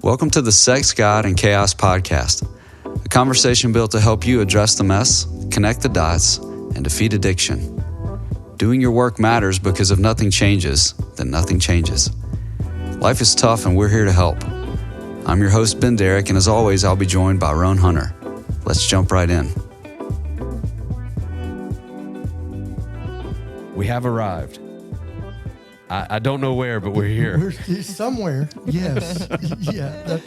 Welcome to the Sex, God, and Chaos podcast, a conversation built to help you address the mess, connect the dots, and defeat addiction. Doing your work matters because if nothing changes, then nothing changes. Life is tough and we're here to help. I'm your host, Ben Derrick, and as always, I'll be joined by Roan Hunter. Let's jump right in. We have arrived. I don't know where, but we're here. We're somewhere, yes. Yeah.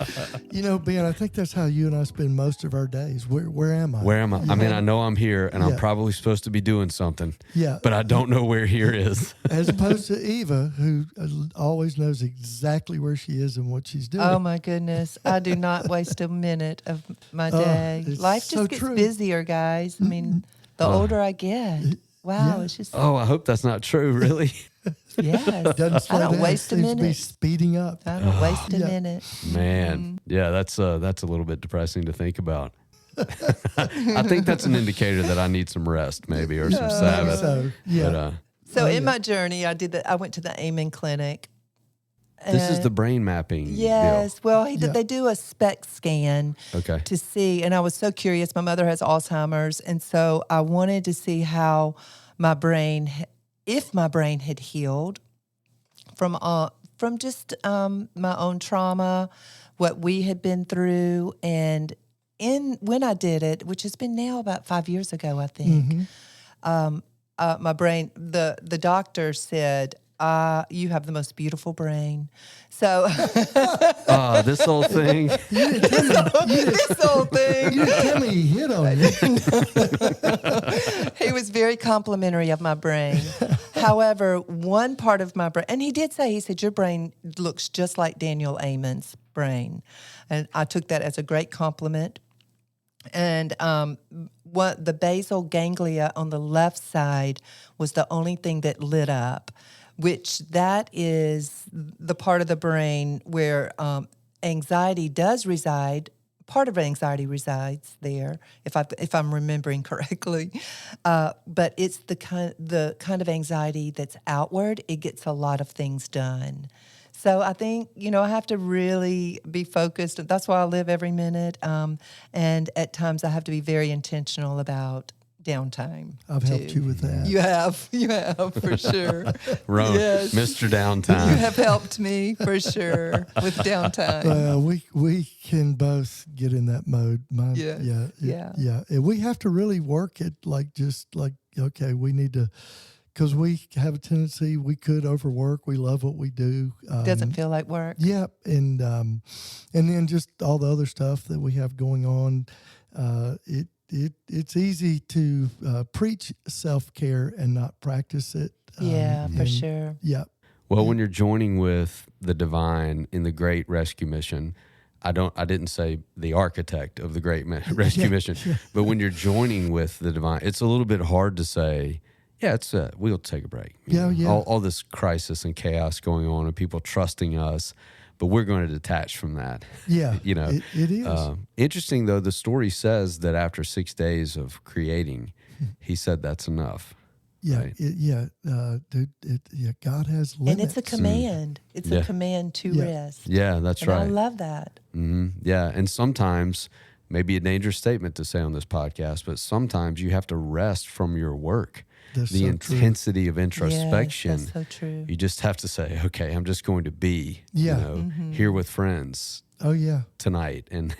Ben, I think that's how you and I spend most of our days. Where am I? Where am I? Yeah. I mean, I know I'm here, and I'm Yeah. probably supposed to be doing something. Yeah. But I don't know where here is. As opposed to Eva, who always knows exactly where she is and what she's doing. Oh, my goodness. I do not waste a minute of my day. It's Life so just gets true. busier, guys. I mean, the older I get. Wow, Yeah. it's just, Oh, I hope that's not true, really. yes. Doesn't slow I don't down. waste a Seems to be minute. speeding up. I don't waste a Yeah. minute. Man, yeah, that's a little bit depressing to think about. I think that's an indicator that I need some rest, maybe, or some Sabbath. So, yeah. But So Oh, in yeah. my journey, I went to the Amen Clinic. this is And- the brain mapping Yes. Well, Yeah. they do a SPECT scan deal. Okay. to see, and I was so curious. My mother has Alzheimer's, and so I wanted to see how my brain, if my brain had healed from just my own trauma, what we had been through, and when I did it, which has been now about 5 years ago, I think. My brain, the doctor said, you have the most beautiful brain. So This whole thing. this whole thing. You didn't tell me he hit on you. He was very complimentary of my brain. However, one part of my brain, and he said, your brain looks just like Daniel Amen's brain. And I took that as a great compliment. And the basal ganglia on the left side was the only thing that lit up, which that is the part of the brain where anxiety does reside. Part of anxiety resides there, if I'm remembering correctly. But it's the kind of anxiety that's outward. It gets a lot of things done. So I think, I have to really be focused. That's why I live every minute. And at times I have to be very intentional about downtime. I've helped you with that. You have for sure. Roan, Yes. Mr. You Downtime. have helped me for sure with downtime. We can both get in that mode. Yes. Yeah. And we have to really work it okay, we need to, because we have a tendency, we could overwork. We love what we do. Doesn't feel like work. Yeah, and then just all the other stuff that we have going on. It's easy to preach self-care and not practice it. Yeah, for sure. Yeah. Well, when you're joining with the divine in the Great Rescue Mission, I didn't say the architect of the Great Rescue Mission, but when you're joining with the divine, it's a little bit hard to say, we'll take a break. You know, all this crisis and chaos going on and people trusting us, but we're going to detach from that. Yeah, it is. Interesting, though, the story says that after 6 days of creating, he said that's enough. Yeah, right? God has limits. And it's a command. It's a command to rest. Yeah, that's And right. I love that. Mm-hmm. Yeah, and sometimes, maybe a dangerous statement to say on this podcast, but sometimes you have to rest from your work. That's The so intensity of introspection. Yes, that's so true. You just have to say, okay, I'm just going to be, here with friends Oh, yeah. tonight. And,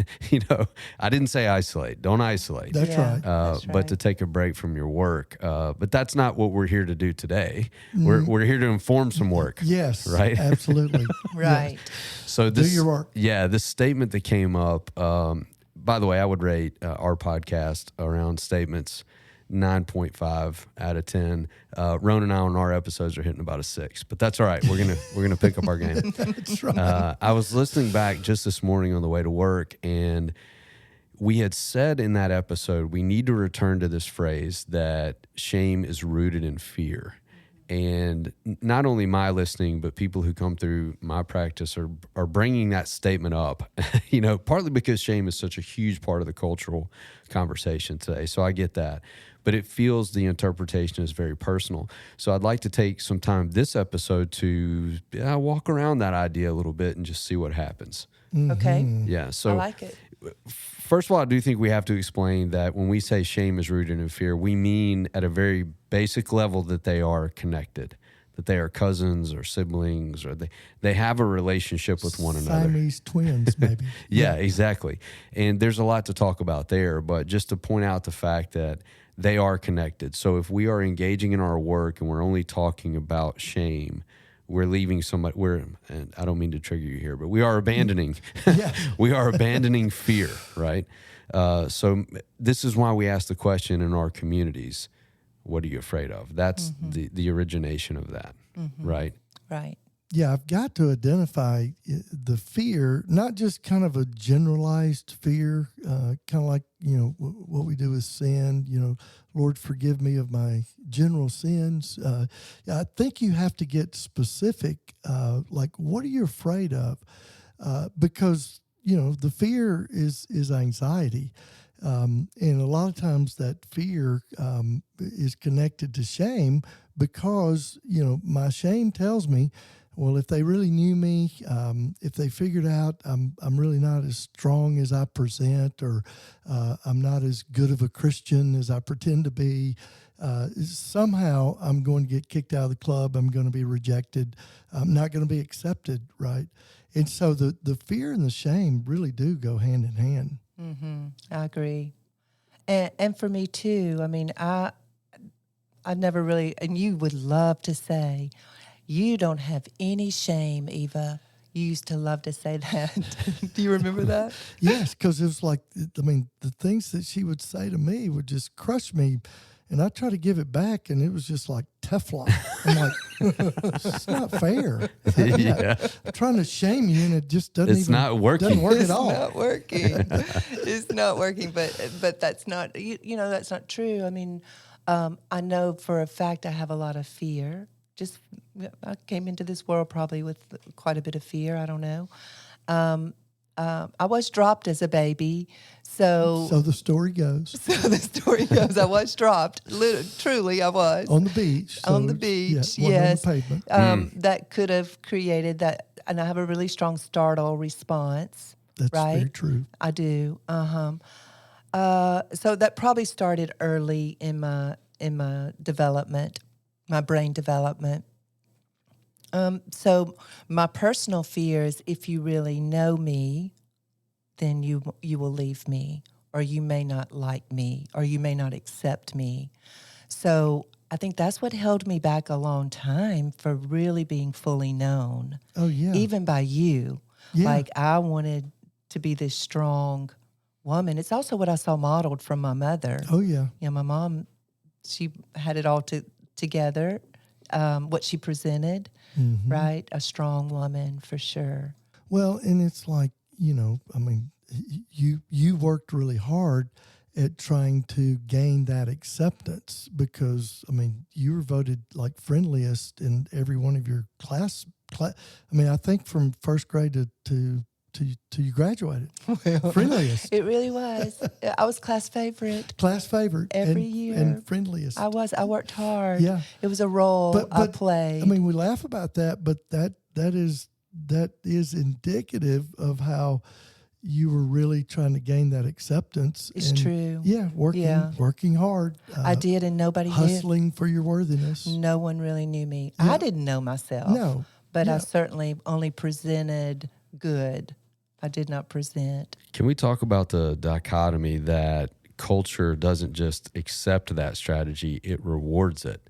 I didn't say isolate. Don't isolate. That's right. That's But right. to take a break from your work. But that's not what we're here to do today. We're here to inform some work. Yes. Right? Absolutely. Right. So this, Do your work. Yeah, this statement that came up. By the way, I would rate our podcast around statements 9.5 out of 10. Roan and I on our episodes are hitting about a 6, but that's all right. We're gonna pick up our game. That's right. I was listening back just this morning on the way to work, and we had said in that episode we need to return to this phrase that shame is rooted in fear. And not only my listening, but people who come through my practice are bringing that statement up, partly because shame is such a huge part of the cultural conversation today. So I get that. But it feels the interpretation is very personal. So I'd like to take some time this episode to walk around that idea a little bit and just see what happens. Okay. Yeah. I So like it. first of all, I do think we have to explain that when we say shame is rooted in fear, we mean at a very basic level that they are connected, that they are cousins or siblings, or they have a relationship with one another. Siamese twins, maybe. Yeah, exactly. And there's a lot to talk about there, but just to point out the fact that they are connected. So if we are engaging in our work and we're only talking about shame, we're leaving somebody, and I don't mean to trigger you here, but we are abandoning, we are abandoning fear, right? So this is why we ask the question in our communities, what are you afraid of? That's the origination of that, right? Right. Yeah, I've got to identify the fear, not just kind of a generalized fear, kind of like, what we do with sin, Lord, forgive me of my general sins. I think you have to get specific, like, what are you afraid of? Because, the fear is anxiety. And a lot of times that fear is connected to shame because, my shame tells me, well, if they really knew me, if they figured out I'm really not as strong as I present, or I'm not as good of a Christian as I pretend to be, somehow I'm going to get kicked out of the club. I'm going to be rejected. I'm not going to be accepted, right? And so the fear and the shame really do go hand in hand. Mm-hmm. I agree. And for me too, I mean, I never really, and you would love to say, you don't have any shame, Eva. You used to love to say that. Do you remember that? Yes, because it was like, the things that she would say to me would just crush me. And I try to give it back, and it was just like Teflon. I'm like, it's not fair. I'm trying to shame you, and it just doesn't not working. Doesn't work It's at all. not working. It's not working, but that's not, that's not true. I mean, I know for a fact I have a lot of fear. I came into this world probably with quite a bit of fear. I don't know. I was dropped as a baby, so the story goes. I was dropped. Truly, I was On the beach. on the beach. Yeah, Yes, on the pavement. that could have created that, and I have a really strong startle response. That's right? very true. I do. So that probably started early in my development, my brain development. So my personal fears, if you really know me, then you will leave me, or you may not like me, or you may not accept me. So I think that's what held me back a long time for really being fully known. Oh, yeah. Even by you. Yeah. Like, I wanted to be this strong woman. It's also what I saw modeled from my mother. Oh, yeah. Yeah, my mom, she had it all together, what she presented, right? A strong woman, for sure. Well, and it's like, you worked really hard at trying to gain that acceptance because, you were voted like friendliest in every one of your class. I think from first grade to you graduated. Well, friendliest. It really was. I was class favorite. Class favorite. Every and, year. And friendliest. I worked hard. Yeah. It was a role I played. We laugh about that, but that is indicative of how you were really trying to gain that acceptance. It's true. Yeah, working hard. I did, and nobody hustling for your worthiness. No one really knew me. Yeah. I didn't know myself. No. But Yeah. I certainly only presented good. I did not present. Can we talk about the dichotomy that culture doesn't just accept that strategy, it rewards it?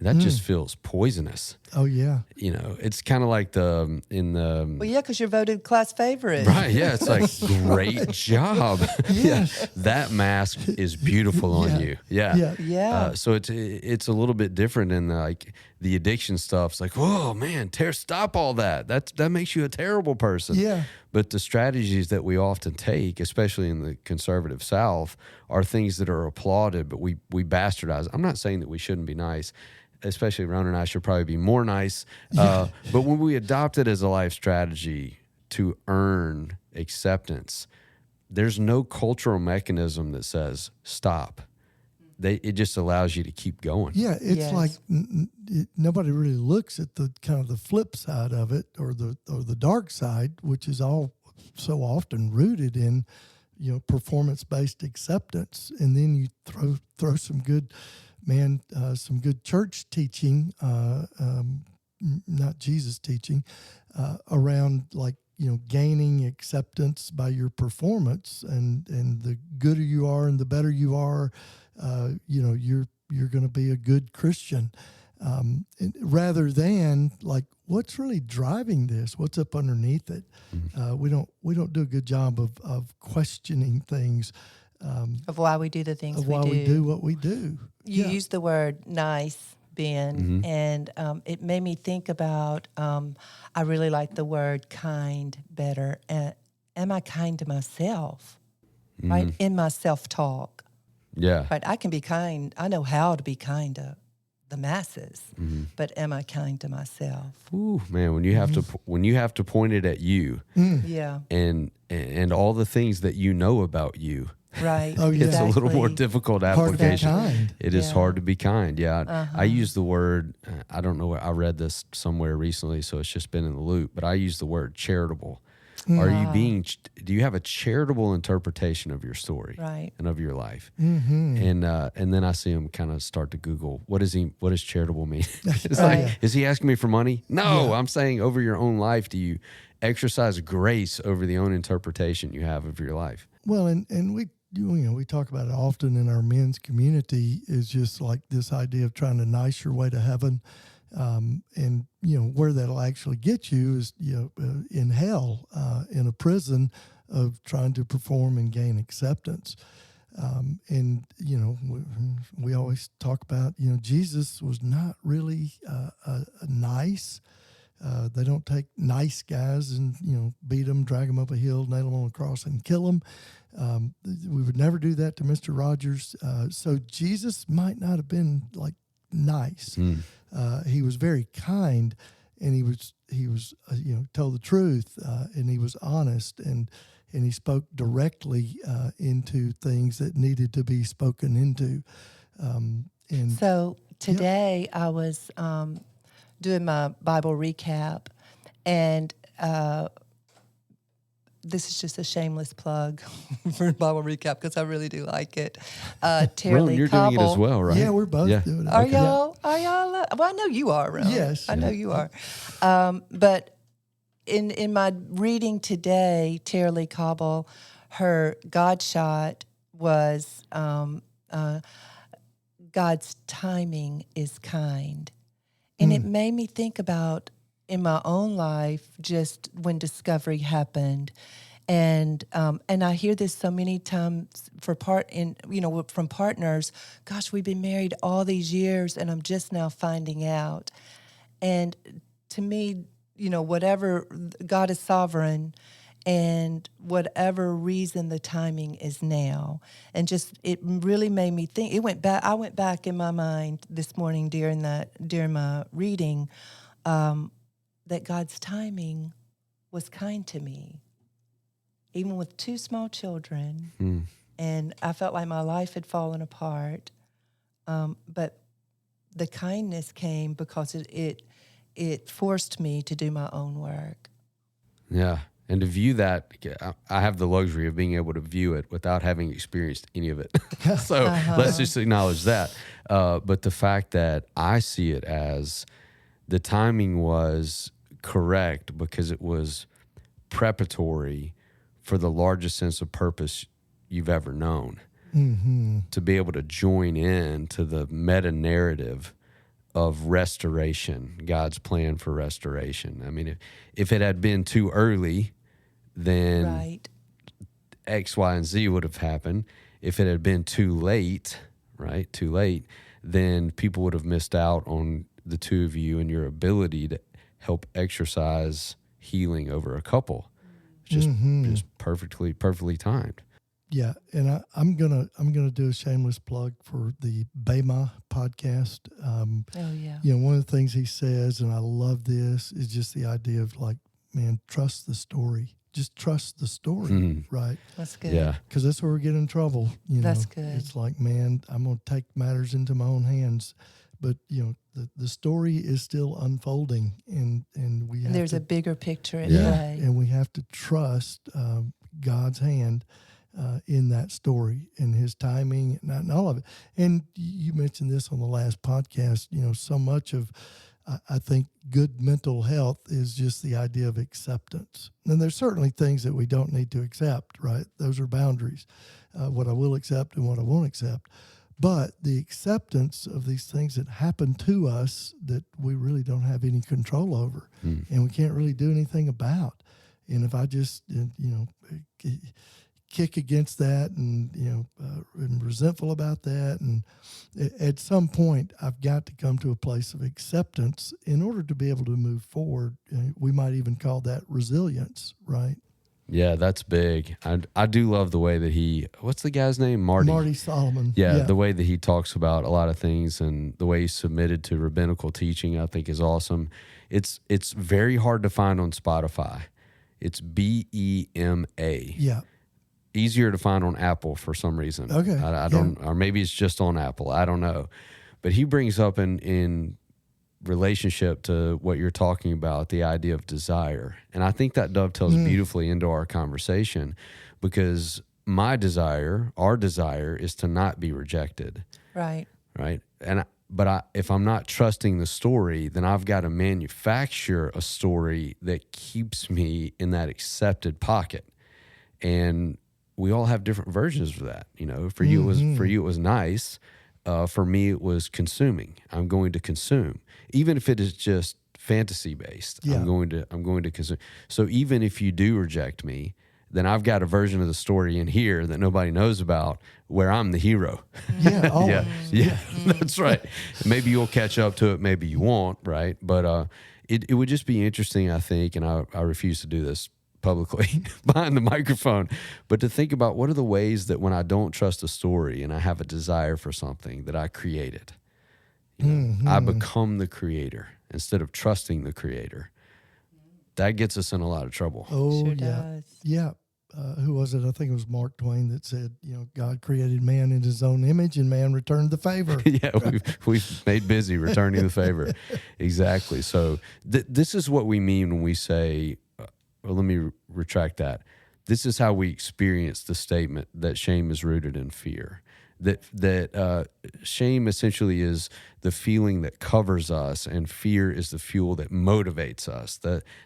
That just feels poisonous. Oh, yeah. It's kind of like Well, yeah, because you're voted class favorite. Right, yeah, it's like, great job. Yes. Yeah, that mask is beautiful on you. Yeah. Yeah. So it's a little bit different in the addiction stuff. It's like, whoa, man, stop all that. That makes you a terrible person. Yeah. But the strategies that we often take, especially in the conservative South, are things that are applauded, but we bastardize. I'm not saying that we shouldn't be nice. Especially Ron and I should probably be more nice. But when we adopt it as a life strategy to earn acceptance, there's no cultural mechanism that says stop. It just allows you to keep going. Yeah, it's Yes. like nobody really looks at the kind of the flip side of it, or the dark side, which is all so often rooted in, performance-based acceptance. And then you throw some good, some good church teaching, not Jesus teaching, around gaining acceptance by your performance, and the gooder you are and the better you are, you're going to be a good Christian, rather than what's really driving this, what's up underneath it. We don't do a good job of questioning things, of why we do the things of why we do what we do. You use the word nice, Ben, and it made me think about, I really like the word kind better. Am I kind to myself, right? In my self-talk. Yeah. Right, I can be kind. I know how to be kind to the masses, but am I kind to myself? Ooh, man, when you have to point it at you, Yeah, and all the things that you know about you, right. Oh, yeah. it's a little more difficult application. Hard to be kind. It is Yeah. hard to be kind. Yeah, I use the word. I don't know. I read this somewhere recently, so it's just been in the loop. But I use the word charitable. Are you being? Do you have a charitable interpretation of your story, Right. and of your life? Mm-hmm. And then I see him kind of start to Google what does charitable mean? It's Right. like, is he asking me for money? No, I'm saying over your own life, do you exercise grace over the own interpretation you have of your life? Well, and we talk about it often in our men's community, is just like this idea of trying to nice your way to heaven. And where that'll actually get you is in hell, in a prison of trying to perform and gain acceptance. And we always talk about Jesus was not really nice. They don't take nice guys and beat them, drag them up a hill, nail them on a cross, and kill them. We would never do that to Mr. Rogers. So Jesus might not have been nice. He was very kind, and he was told the truth, and he was honest, and he spoke directly into things that needed to be spoken into. And So today I was doing my Bible recap, and this is just a shameless plug for Bible recap because I really do like it. Terry Ron, Lee you're Cobble. doing it as well, right? yeah, we're both doing it. Are Okay. y'all? Are y'all? Well, I know you are, Ron. Yes. I know you are. But in my reading today, Terry Lee Cobble, her God shot was God's timing is kind, and it made me think about in my own life just when discovery happened. And I hear this so many times from partners. Gosh, we've been married all these years, and I'm just now finding out. And to me, whatever, God is sovereign, and whatever reason the timing is now, and just it really made me think. I went back in my mind this morning during my reading, that God's timing was kind to me. Even with two small children, and I felt like my life had fallen apart. But the kindness came because it forced me to do my own work. Yeah. And to view that, I have the luxury of being able to view it without having experienced any of it. So let's just acknowledge that. But the fact that I see it as the timing was correct because it was preparatory for the largest sense of purpose you've ever known. To be able to join in to the meta narrative of restoration, God's plan for restoration. I mean, if it had been too early, then Right. X, Y, and Z would have happened. If it had been too late, then people would have missed out on the two of you and your ability to help exercise healing over a couple. Just perfectly timed. Yeah, and I'm gonna do a shameless plug for the Bema podcast. Oh yeah. One of the things he says, and I love this, is just the idea of trust the story. Just trust the story, right? That's good. Yeah. Because that's where we get in trouble. That's good. It's like, man, I'm gonna take matters into my own hands. but the story is still unfolding, and we have There's to, a bigger picture at Yeah. play. and we have to trust God's hand in that story and His timing and all of it. And you mentioned this on the last podcast. So much of I think good mental health is just the idea of acceptance. And there's certainly things that we don't need to accept, right? Those are boundaries, what I will accept and what I won't accept. But the acceptance of these things that happen to us that we really don't have any control over and we can't really do anything about. And if I just, kick against that and, and resentful about that, and at some point I've got to come to a place of acceptance in order to be able to move forward. We might even call that resilience, right? Yeah, that's big. I do love the way that what's the guy's name? Marty Solomon. Yeah, the way that he talks about a lot of things and the way he's submitted to rabbinical teaching, I think is awesome. It's very hard to find on Spotify. It's BEMA. Yeah. Easier to find on Apple for some reason. Okay. I don't, or maybe it's just on Apple. I don't know. But he brings up in relationship to what you're talking about, the idea of desire. And I think that dovetails beautifully into our conversation, because our desire is to not be rejected. Right. Right. But if I'm not trusting the story, then I've got to manufacture a story that keeps me in that accepted pocket. And we all have different versions of that. For you it was nice. For me, it was consuming. I'm going to consume, even if it is just fantasy based. Yeah. I'm going to consume. So even if you do reject me, then I've got a version of the story in here that nobody knows about, where I'm the hero. Yeah. Always. Yeah, that's right. Maybe you'll catch up to it, maybe you won't, right? But it would just be interesting, I think, and I refuse to do this publicly behind the microphone, but to think about what are the ways that when I don't trust a story and I have a desire for something that I created, I become the creator instead of trusting the creator. That gets us in a lot of trouble. Oh, Sure yeah. does. Yeah. Who was it? I think it was Mark Twain that said, God created man in His own image, and man returned the favor. Yeah, we've made busy returning the favor. Exactly. So this is what we mean when we say, well, let me retract that. This is how we experience the statement that shame is rooted in fear. That shame essentially is the feeling that covers us, and fear is the fuel that motivates us.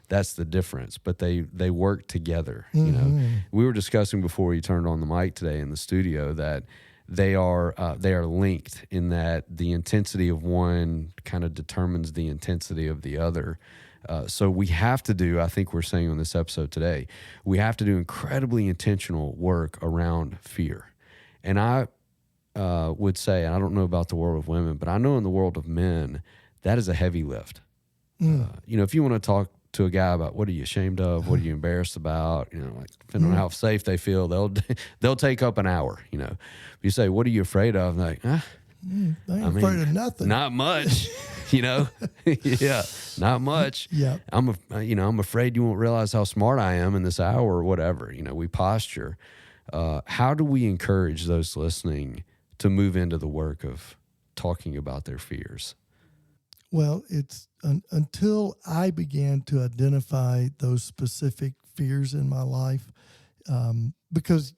That's the difference. But they work together. We were discussing before we turned on the mic today in the studio that they are linked, in that the intensity of one kind of determines the intensity of the other. So we have to do, I think we're saying on this episode today, we have to do incredibly intentional work around fear. And I would say, and I don't know about the world of women, but I know in the world of men, that is a heavy lift. If you want to talk to a guy about what are you ashamed of, what are you embarrassed about, depending on how safe they feel, they'll take up an hour. If you say, what are you afraid of? And they're like, I ain't afraid of nothing. Not much, Yeah, not much. Yeah. I'm afraid you won't realize how smart I am in this hour or whatever. We posture. How do we encourage those listening to move into the work of talking about their fears? Well, it's until I began to identify those specific fears in my life, because,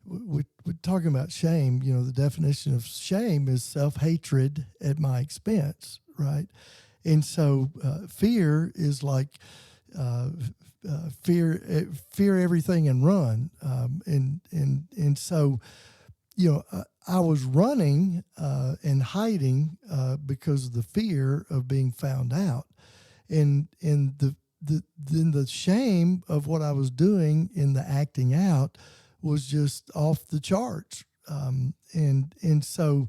we're talking about shame. The definition of shame is self-hatred at my expense, right? And so fear is like fear everything and run. And so, I was running and hiding because of the fear of being found out, and then the shame of what I was doing in the acting out was just off the charts, and so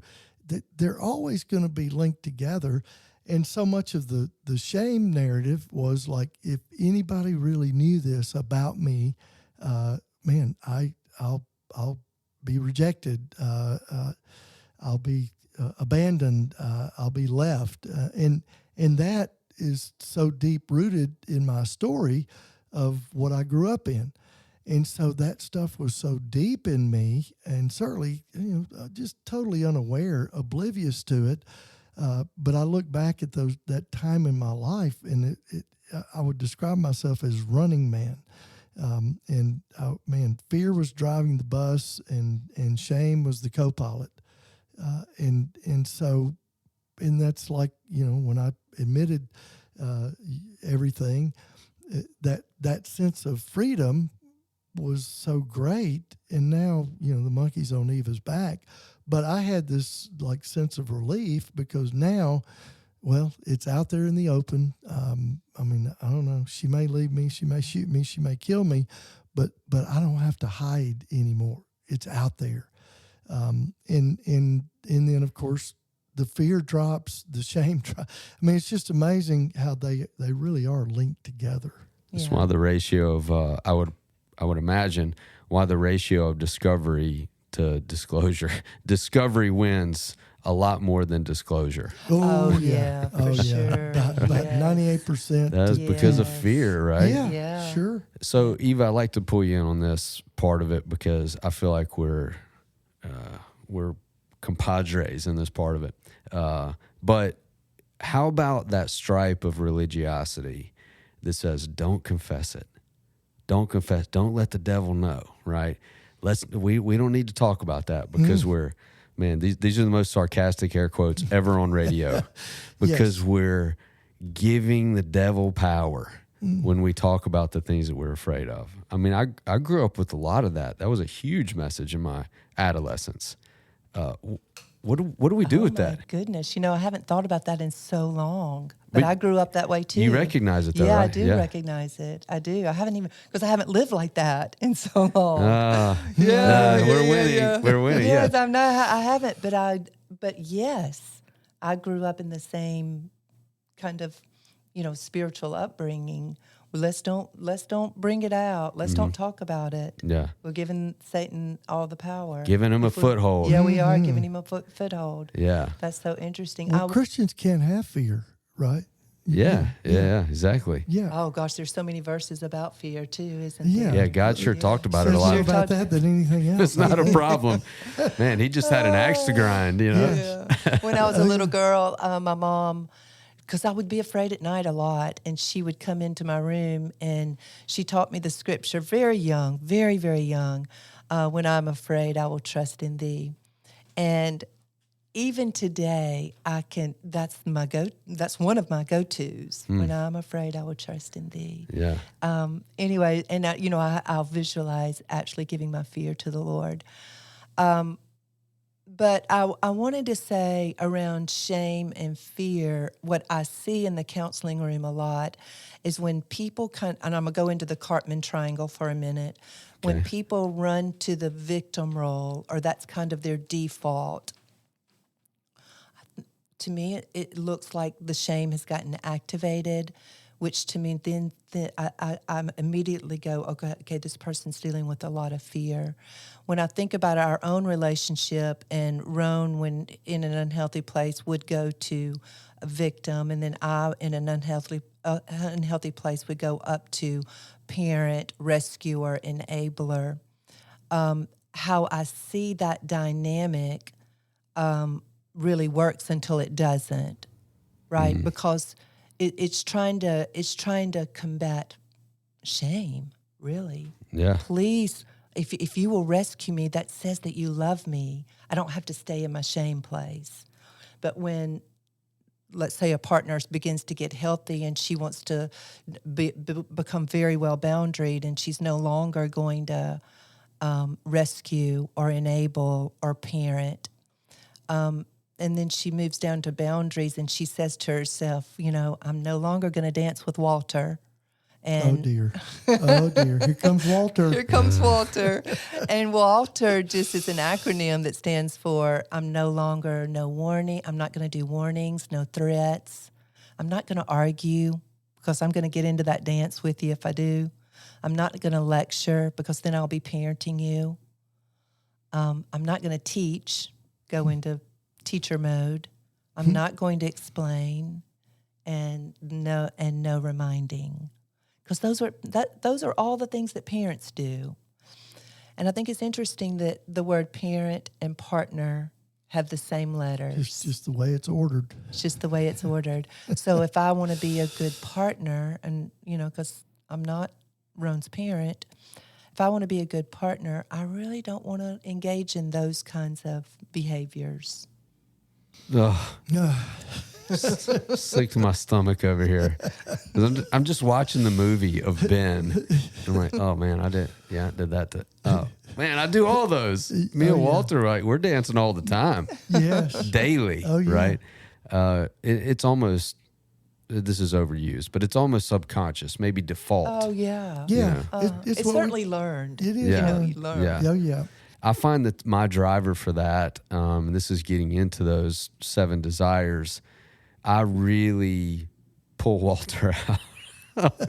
they're always going to be linked together. And so much of the shame narrative was like, if anybody really knew this about me, man, I'll be rejected. I'll be abandoned. I'll be left. And that is so deep rooted in my story of what I grew up in. And so that stuff was so deep in me, and certainly, just totally unaware, oblivious to it, But I look back at that time in my life, and I would describe myself as running man. Man, fear was driving the bus, and shame was the co-pilot. And that's like, when I admitted everything, that sense of freedom was so great. And now, the monkey's on Eva's back. But I had this like sense of relief because now, well, it's out there in the open. I don't know. She may leave me. She may shoot me. She may kill me. But I don't have to hide anymore. It's out there. And then, of course, the fear drops, the shame drops. It's just amazing how they really are linked together. That's why the ratio of I would imagine why the ratio of discovery to discovery wins a lot more than disclosure. For sure. About 98%. That's because of fear, right? Yeah, sure. So, Eva, I'd like to pull you in on this part of it because I feel like we're compadres in this part of it. But how about that stripe of religiosity that says, don't confess it. Don't confess. Don't let the devil know, right? We don't need to talk about that because these are the most sarcastic air quotes ever on radio because we're giving the devil power when we talk about the things that we're afraid of. I grew up with a lot of that. That was a huge message in my adolescence. What do we do with that? Oh, my goodness. I haven't thought about that in so long. But I grew up that way, too. You recognize it, though, yeah, right? I do recognize it. I do. I haven't even, because I haven't lived like that in so long. We're winning. We're winning, yes, I haven't. But yes, I grew up in the same kind of, spiritual upbringing. Let's don't bring it out. Let's don't talk about it. Yeah. We're giving Satan all the power. Giving him a foothold. Yeah, we are giving him a foothold. Yeah. That's so interesting. Well, Christians can't have fear, right? Yeah, exactly. Yeah. Oh, gosh, there's so many verses about fear, too, isn't there? Yeah, God sure talked about it a lot. More about that than anything else. It's not a problem. Man, he just had an axe to grind, Yeah. When I was a little girl, my mom, because I would be afraid at night a lot, and she would come into my room, and she taught me the scripture very young, very, very young. When I'm afraid, I will trust in thee. And even today, that's one of my go-tos. When I'm afraid, I will trust in thee. Yeah. Anyway, and I'll visualize actually giving my fear to the Lord. But I wanted to say around shame and fear, what I see in the counseling room a lot is when people and I'm going to go into the Cartman triangle for a minute, when people run to the victim role, or that's kind of their default. To me, it looks like the shame has gotten activated, which to me then I immediately go, okay, this person's dealing with a lot of fear. When I think about our own relationship, and Roan, when in an unhealthy place, would go to a victim, and then I, in an unhealthy place, would go up to parent, rescuer, enabler. How I see that dynamic really works until it doesn't, right? Because it's trying to combat shame, really. Yeah. Please, if you will rescue me, that says that you love me. I don't have to stay in my shame place. But when, let's say, a partner begins to get healthy and she wants to become very well boundaried, and she's no longer going to rescue or enable or parent, and then she moves down to boundaries, and she says to herself, I'm no longer going to dance with Walter. And oh, dear. Here comes Walter. Here comes Walter. And Walter just is an acronym that stands for I'm no warning. I'm not going to do warnings, no threats. I'm not going to argue because I'm going to get into that dance with you if I do. I'm not going to lecture because then I'll be parenting you. I'm not going to teach, go into teacher mode. I'm not going to explain, and no reminding, because those are all the things that parents do. And I think it's interesting that the word parent and partner have the same letters. Just the way it's ordered. It's just the way it's ordered. So if I want to be a good partner, and, because I'm not Roan's parent, if I want to be a good partner, I really don't want to engage in those kinds of behaviors. Ugh. Sick to my stomach over here. I'm just watching the movie of Ben. I'm like, oh man, I did that. Oh man, I do all those. Me and Walter, we're dancing all the time. Yes, daily. Oh, yeah. Right. It's almost. This is overused, but it's almost subconscious, maybe default. Oh yeah, yeah. It's certainly learned. It is. Yeah. You learn. Yeah. Oh yeah. I find that my driver for that, this is getting into those 7 desires. I really pull Walter out.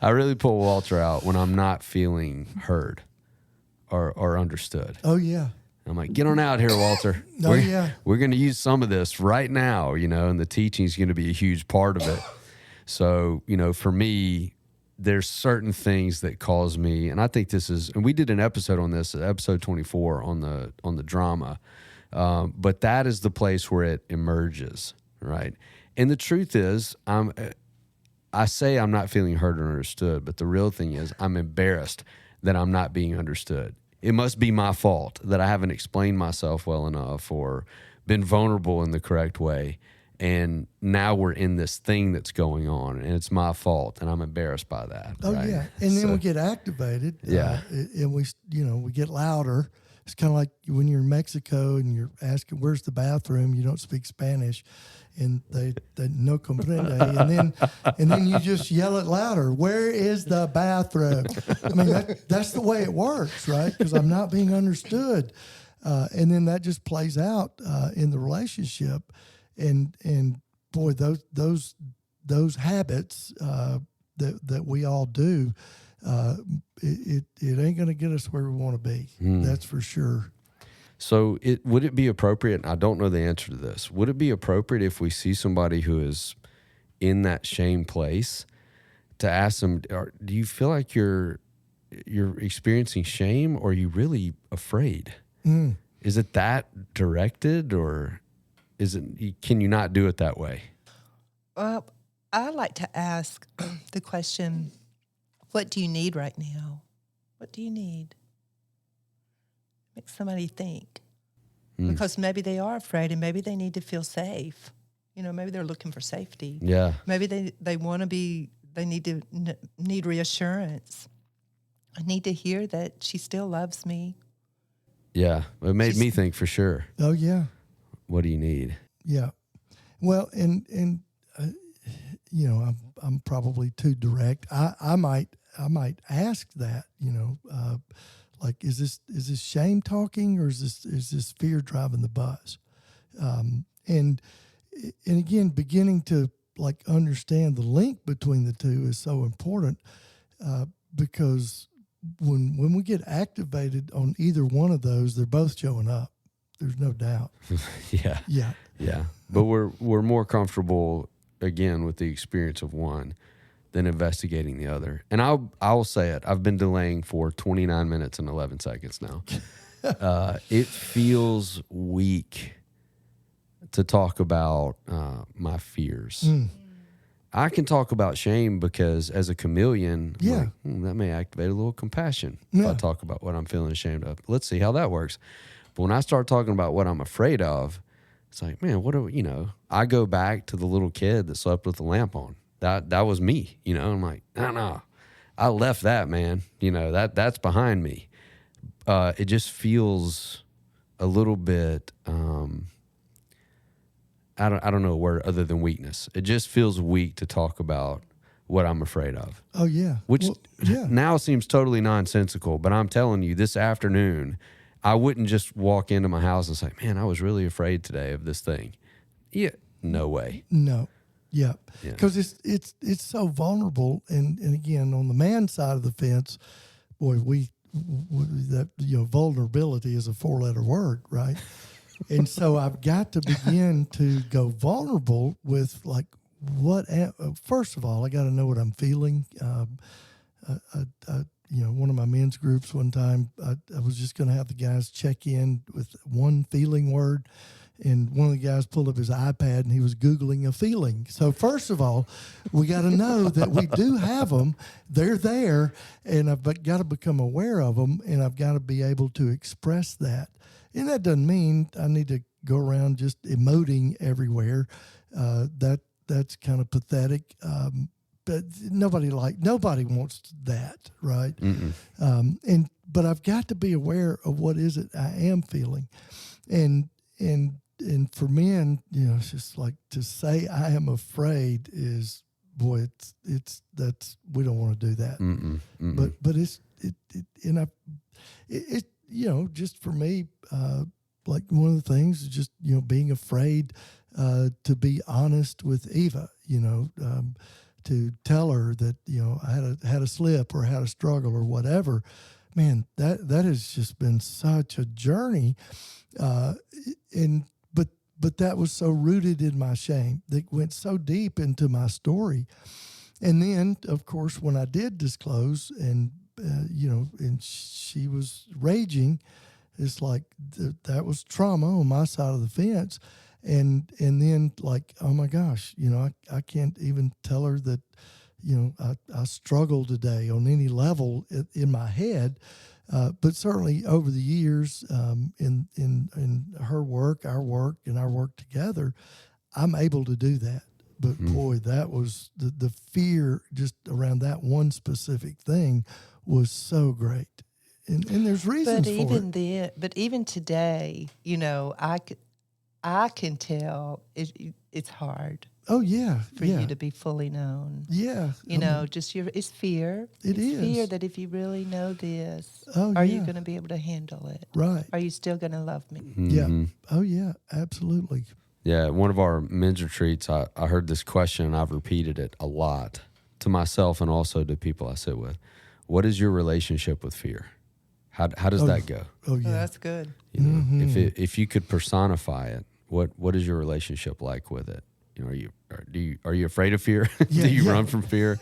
I really pull Walter out when I'm not feeling heard or understood. Oh yeah. I'm like, get on out here, Walter. We're going to use some of this right now, and the teaching is going to be a huge part of it. So, for me, there's certain things that cause me, and I think this is, and we did an episode on this, episode 24 on the drama, but that is the place where it emerges, right? And the truth is, I say I'm not feeling heard or understood, but the real thing is I'm embarrassed that I'm not being understood. It must be my fault that I haven't explained myself well enough or been vulnerable in the correct way. And now we're in this thing that's going on, and it's my fault, and I'm embarrassed by that. Oh right? yeah, and then we get activated. Yeah, and we get louder. It's kind of like when you're in Mexico and you're asking, "Where's the bathroom?" You don't speak Spanish, and they no comprende, and then you just yell it louder. Where is the bathroom? I mean, that's the way it works, right? Because I'm not being understood, and then that just plays out in the relationship. And boy, those habits that we all do, it ain't going to get us where we want to be. That's for sure. So would it be appropriate? I don't know the answer to this. Would it be appropriate if we see somebody who is in that shame place to ask them, do you feel like you're experiencing shame, or are you really afraid? Is it that directed, or can you not do it that way? Well, I like to ask the question, what do you need right now? What do you need? Make somebody think. Because maybe they are afraid, and maybe they need to feel safe. Maybe they're looking for safety. Yeah. Maybe they want to be, they need reassurance. I need to hear that she still loves me. Yeah. It made me think for sure. Oh yeah. What do you need? Yeah. Well, and I'm probably too direct. I might ask that, like, is this shame talking, or is this fear driving the bus? And again, beginning to like understand the link between the two is so important, because when we get activated on either one of those, they're both showing up. There's no doubt. Yeah. Yeah. Yeah. But we're more comfortable, again, with the experience of one than investigating the other. And I'll say it. I've been delaying for 29 minutes and 11 seconds now. It feels weak to talk about my fears. I can talk about shame because as a chameleon, that may activate a little compassion if I talk about what I'm feeling ashamed of. Let's see how that works. But when I start talking about what I'm afraid of, it's like, man, I go back to the little kid that slept with the lamp on. That was me, I'm like, no, I left that, man. That's behind me. It just feels a little bit, I don't know a word other than weakness. It just feels weak to talk about what I'm afraid of. Oh yeah. Which now seems totally nonsensical, but I'm telling you, this afternoon, I wouldn't just walk into my house and say, man, I was really afraid today of this thing. Yeah, no way. No. Yeah. Because it's so vulnerable. And again, on the man side of the fence, boy, vulnerability is a 4-letter word, right? And so I've got to begin to go vulnerable with, like, first of all, I got to know what I'm feeling. one of my men's groups one time, I was just going to have the guys check in with one feeling word. And one of the guys pulled up his iPad and he was Googling a feeling. So first of all, we got to know that we do have them. They're there, and I've got to become aware of them, and I've got to be able to express that. And that doesn't mean I need to go around just emoting everywhere. That's kind of pathetic. But nobody wants that, right? But I've got to be aware of what is it I am feeling, and for men, it's just like to say I am afraid is, boy, that's we don't want to do that. But just for me, like one of the things is just being afraid to be honest with Eva, to tell her that I had a slip or had a struggle or whatever. Man, that has just been such a journey, but that was so rooted in my shame that went so deep into my story. And then, of course, when I did disclose, and and she was raging, it's like that was trauma on my side of the fence. And then, like, oh my gosh, I can't even tell her that I struggle today on any level in my head. But certainly over the years, in her work, our work, and our work together, I'm able to do that. But boy, that was the fear just around that one specific thing was so great. And there's reasons for it. But even today, I can tell it's hard. Oh yeah, for you to be fully known. Yeah, it's fear. It's fear that if you really know this, are you going to be able to handle it? Right? Are you still going to love me? Yeah. Oh yeah, absolutely. Yeah, at one of our men's retreats, I heard this question, and I've repeated it a lot to myself and also to people I sit with. What is your relationship with fear? How does that go? Oh yeah, that's good. If you could personify it, what is your relationship like with it? Are you afraid of fear? Yeah, Do you run from fear?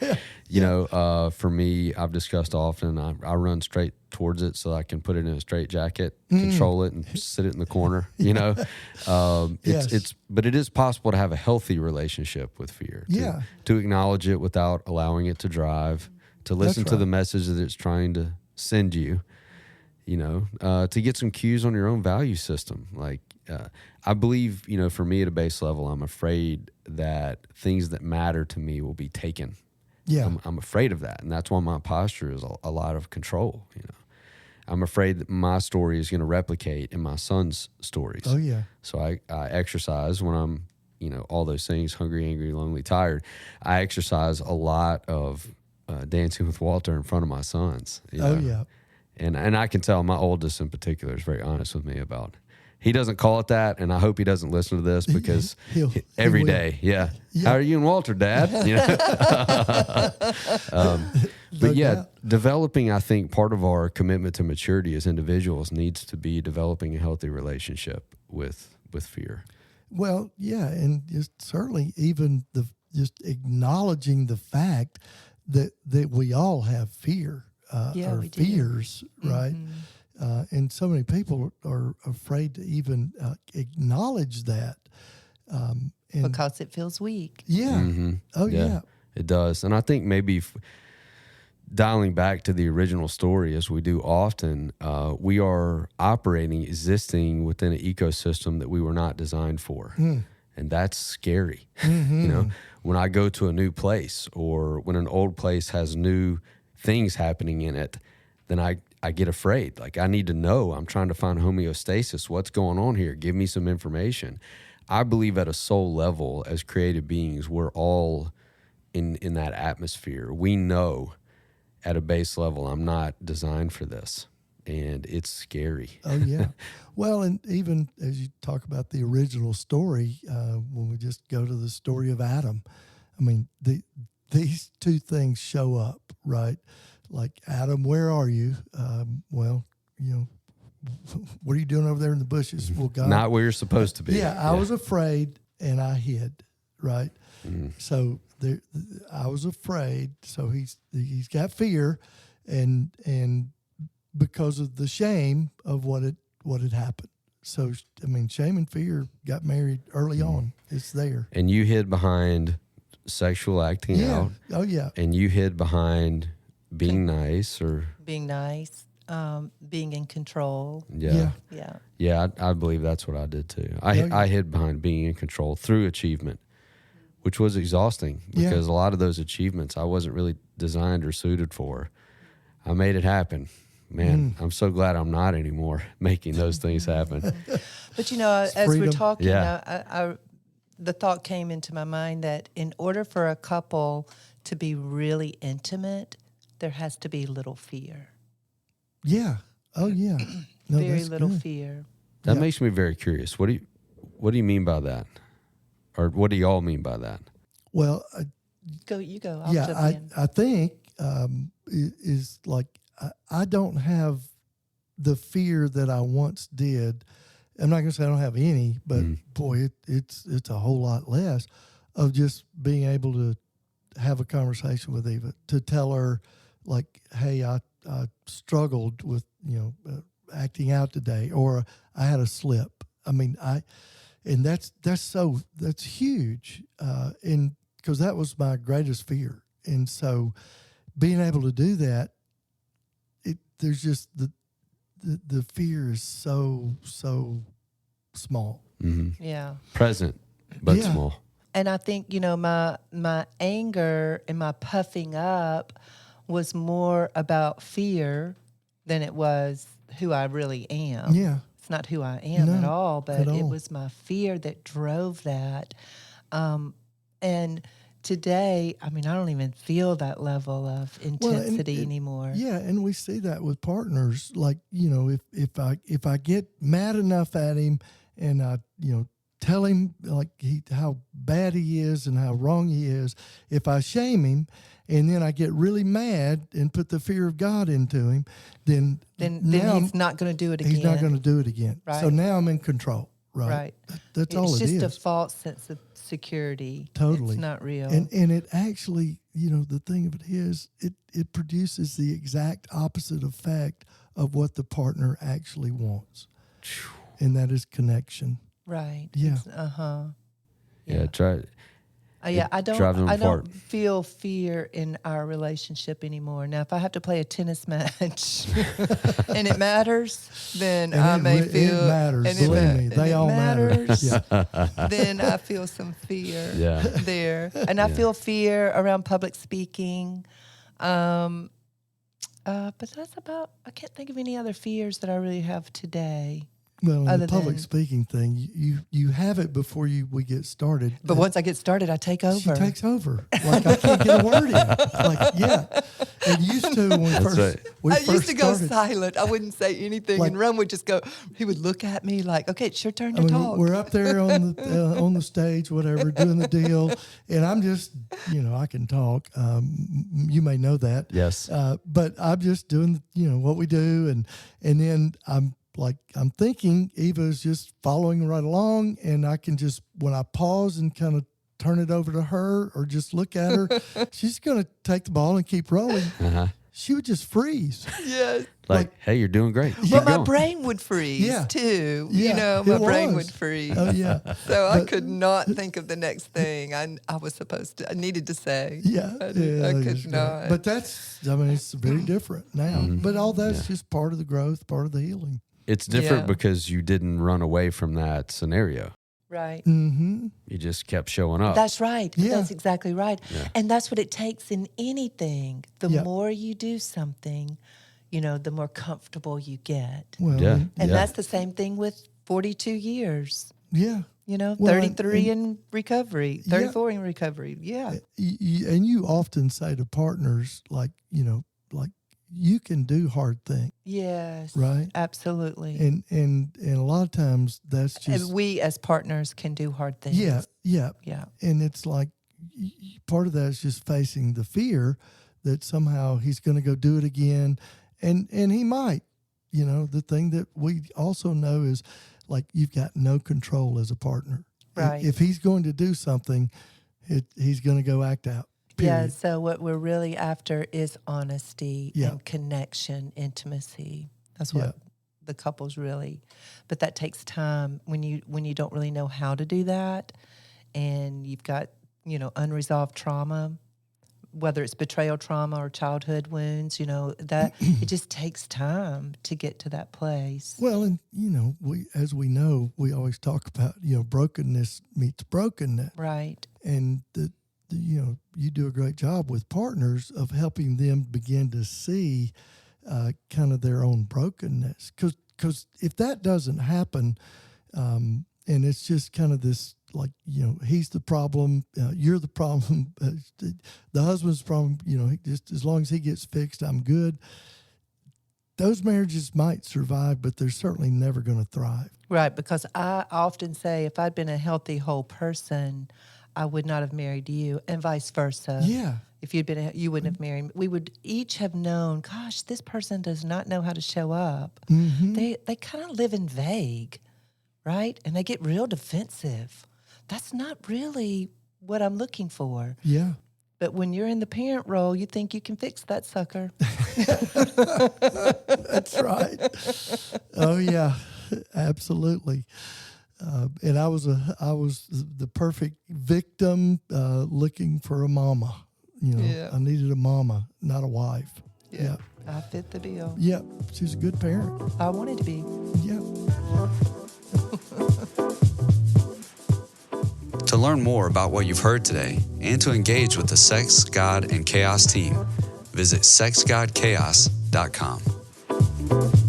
For me, I've discussed often, I run straight towards it so I can put it in a straight jacket, control it, and sit it in the corner. But it is possible to have a healthy relationship with fear. To acknowledge it without allowing it to drive, to listen to the message that it's trying to send you. To get some cues on your own value system. Like, I believe, for me at a base level, I'm afraid that things that matter to me will be taken. Yeah. I'm afraid of that. And that's why my posture is a lot of control. I'm afraid that my story is going to replicate in my son's stories. Oh, yeah. So I exercise when I'm, all those things, hungry, angry, lonely, tired. I exercise a lot of dancing with Walter in front of my sons. Oh, yeah. And I can tell my oldest in particular is very honest with me about it. He doesn't call it that, and I hope he doesn't listen to this because every day, how are you and Walter, Dad? Developing, I think part of our commitment to maturity as individuals needs to be developing a healthy relationship with fear. Well, yeah, and just certainly even just acknowledging the fact that we all have fear. Or fears, right? And so many people are afraid to even acknowledge that. Because it feels weak. Yeah. Oh, yeah. It does. And I think maybe dialing back to the original story, as we do often, we are existing within an ecosystem that we were not designed for. And that's scary. When I go to a new place or when an old place has new things happening in it, then I get afraid. Like, I need to know. I'm trying to find homeostasis. What's going on here? Give me some information. I believe at a soul level, as created beings, we're all in that atmosphere. We know at a base level, I'm not designed for this. And it's scary. Oh, yeah. Well, and even as you talk about the original story, when we just go to the story of Adam, I mean, these two things show up, right? Like, Adam, where are you? What are you doing over there in the bushes? Well, God, not where you're supposed to be. Yeah, I was afraid and I hid. right? So there, I was afraid. So he's got fear, and because of the shame of what had happened. So I mean, shame and fear got married early on. It's there. And you hid behind sexual acting out. Oh yeah. And you hid behind being nice or Being nice, being in control. yeah. Yeah. I believe that's what I did too. I hid behind being in control through achievement, which was exhausting because a lot of those achievements I wasn't really designed or suited for. I made it happen. Man, I'm so glad I'm not anymore making those things happen. But as freedom. we're talking, Yeah. the thought came into my mind that in order for a couple to be really intimate, there has to be little fear. Yeah. Oh yeah. No, Very that's little good. fear. That makes me very curious. What do you mean by that? Or what do y'all mean by that? Well, You go. I'll jump in. I think is like I don't have the fear that I once did. I'm not going to say I don't have any, but boy, it's a whole lot less of just being able to have a conversation with Eva, to tell her like, hey, I struggled with acting out today, or I had a slip. I mean, and that's huge, and because that was my greatest fear, and so being able to do that, there's just the fear is so small. Mm-hmm. Yeah. Present, but Yeah. small. And I think, my anger and my puffing up was more about fear than it was who I really am. Yeah. It's not who I am No, at all, but at it all. was my fear that drove that. And today, I mean, I don't even feel that level of intensity anymore. Yeah, and we see that with partners. Like, if I get mad enough at him and I, tell him like how bad he is and how wrong he is, if I shame him and then I get really mad and put the fear of God into him, then now he's not going to do it again. he's not going to do it again. Right. So now I'm in control. Right. Right. That's all it is. It's just a false sense of security. Totally. It's not real. And it actually, the thing of it is, it produces the exact opposite effect of what the partner actually wants. And that is connection. right. Yeah. Yeah, try. I drives them apart. don't feel fear in our relationship anymore. Now, if I have to play a tennis match and it matters, then And I may it feel matters. and Believe it, me, and they it all matter. matters. Yeah. Then I feel some fear Yeah. there, and I feel fear around public speaking. But that's about. I can't think of any other fears that I really have today. Well, Other the public than- speaking thing, you have it before we get started. But once I get started, I take over. She takes over. Like I can't get a word in. Like, yeah. It used to when we first right. we I first used to go started. silent. I wouldn't say anything, Like- and Rum would just go. He would look at me like, "Okay, it's your turn to I mean, talk." we're up there on the stage, whatever, doing the deal, and I'm just, I can talk. You may know that, Yes. but I'm just doing, what we do, and then I'm thinking Eva's just following right along, and I can just, when I pause and kind of turn it over to her or just look at her, she's going to take the ball and keep rolling. Uh-huh. She would just freeze. yes. Like, hey, you're doing great. Keep But my going. brain would freeze Yeah. too. Yeah, My it brain was. would freeze. Oh yeah, So I But- could not think of the next thing I was supposed to. I needed to say. yeah. I yeah, could that's great. not. But it's very different now. But all that's just part of the growth, part of the healing. It's different Yeah. because you didn't run away from that scenario. right. Mm-hmm. You just kept showing up. That's right. Yeah. That's exactly right. Yeah. And that's what it takes in anything. The Yeah. more you do something, the more comfortable you get. Well, Yeah. And Yeah. that's the same thing with 42 years. yeah. Well, 33 in recovery, Yeah. 34 in recovery. Yeah. And you often say to partners, like you can do hard things, Yes. right? Absolutely. And a lot of times that's just And we as partners can do hard things. yeah. Yeah. And it's like part of that is just facing the fear that somehow he's going to go do it again, and he might. The thing that we also know is like you've got no control as a partner. Right. If he's going to do something, he's going to go act out. Period. Yeah, so what we're really after is honesty Yeah. and connection, intimacy. That's what the couples really, but that takes time when you don't really know how to do that, and you've got, unresolved trauma, whether it's betrayal trauma or childhood wounds, that it just takes time to get to that place. Well, and as we know, we always talk about brokenness meets brokenness, Right. and you do a great job with partners of helping them begin to see kind of their own brokenness, because if that doesn't happen, and it's just kind of this, like, he's the problem, you're the problem, the husband's the problem, just as long as he gets fixed, I'm good. Those marriages might survive, but they're certainly never going to thrive. Right, because I often say if I'd been a healthy, whole person, I would not have married you, and vice versa. Yeah. If you'd been, you wouldn't have married me. We would each have known, gosh, this person does not know how to show up. Mm-hmm. They kind of live in vague, right? And they get real defensive. That's not really what I'm looking for. Yeah. But when you're in the parent role, you think you can fix that sucker. That's right. Oh yeah, absolutely. And I was the perfect victim, looking for a mama. Yeah. I needed a mama, not a wife. Yeah. I fit the bill. Yeah. She's a good parent. I wanted to be. Yeah. To learn more about what you've heard today and to engage with the Sex, God, and Chaos team, visit sexgodchaos.com.